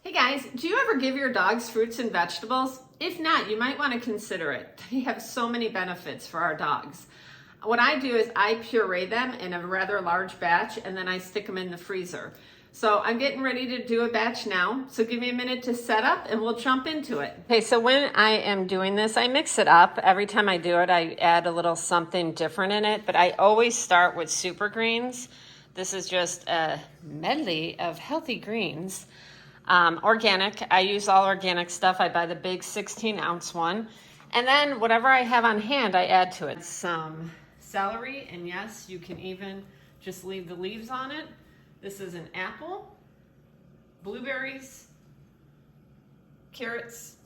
Hey guys, do you ever give your dogs fruits and vegetables? If not, you might want to consider it. They have so many benefits for our dogs. What I do is I puree them in a rather large batch and then I stick them in the freezer. So I'm getting ready to do a batch now. So give me a minute to set up and we'll jump into it. Okay, so when I am doing this, I mix it up. Every time I do it, I add a little something different in it, but I always start with super greens. This is just a medley of healthy greens. Organic, I use all organic stuff. I buy the big 16-ounce one. And then whatever I have on hand, I add to it. Some celery, and yes, you can even just leave the leaves on it. This is an apple, blueberries, carrots,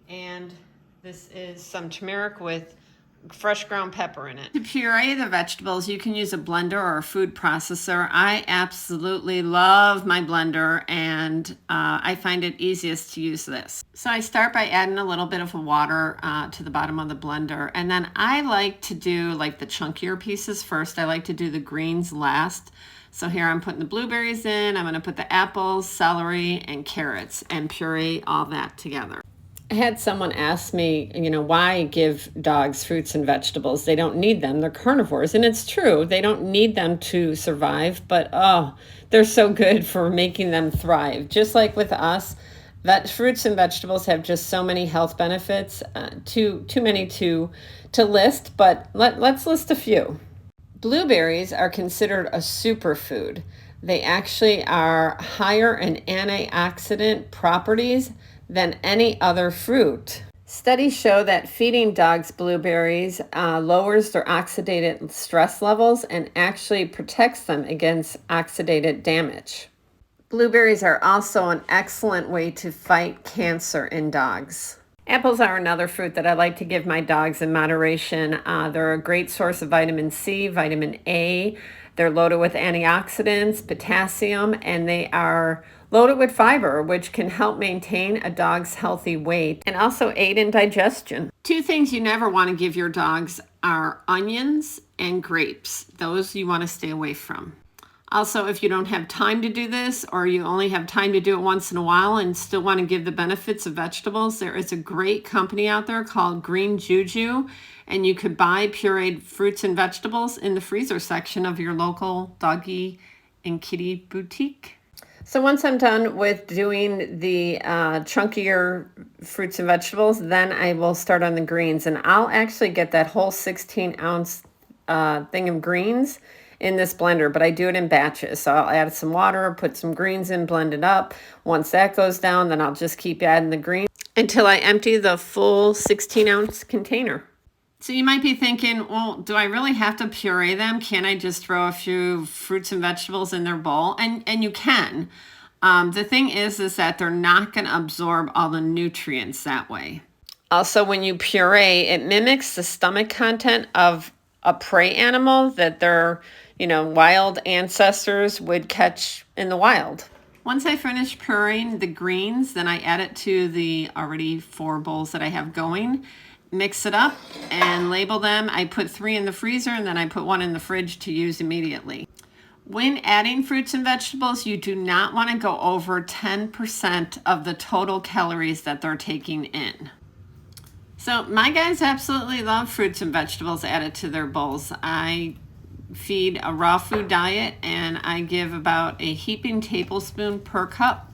and this is some turmeric with fresh ground pepper in it. To puree the vegetables, you can use a blender or a food processor. I absolutely love my blender, and I find it easiest to use this. So I start by adding a little bit of water to the bottom of the blender, and then I like to do like the chunkier pieces first. I like to do the greens last. So here I'm putting the blueberries in, I'm gonna put the apples, celery, and carrots, and puree all that together. I had someone ask me, why give dogs fruits and vegetables? They don't need them. They're carnivores. And it's true. They don't need them to survive, but they're so good for making them thrive. Just like with us, fruits and vegetables have just so many health benefits, too many to list, but let's list a few. Blueberries are considered a superfood. They actually are higher in antioxidant properties than any other fruit. Studies show that feeding dogs blueberries lowers their oxidative stress levels and actually protects them against oxidative damage. Blueberries are also an excellent way to fight cancer in dogs. Apples are another fruit that I like to give my dogs in moderation. They're a great source of vitamin C, vitamin A. They're loaded with antioxidants, potassium, and they are loaded with fiber, which can help maintain a dog's healthy weight and also aid in digestion. Two things you never want to give your dogs are onions and grapes. Those you want to stay away from. Also, if you don't have time to do this, or you only have time to do it once in a while and still want to give the benefits of vegetables, there is a great company out there called Green Juju, and you could buy pureed fruits and vegetables in the freezer section of your local doggy and kitty boutique. So once I'm done with doing the chunkier fruits and vegetables, then I will start on the greens, and I'll actually get that whole 16-ounce thing of greens in this blender, but I do it in batches. So I'll add some water, put some greens in, blend it up. Once that goes down, then I'll just keep adding the greens until I empty the full 16-ounce container. So you might be thinking, well, do I really have to puree them? Can't I just throw a few fruits and vegetables in their bowl? And you can. The thing is that they're not going to absorb all the nutrients that way. Also, when you puree, it mimics the stomach content of a prey animal that their wild ancestors would catch in the wild. Once I finish pureeing the greens, then I add it to the already 4 bowls that I have going. Mix it up and label them. I put 3 in the freezer and then I put 1 in the fridge to use immediately. When adding fruits and vegetables, you do not want to go over 10% of the total calories that they're taking in. So my guys absolutely love fruits and vegetables added to their bowls. I feed a raw food diet and I give about a heaping tablespoon per cup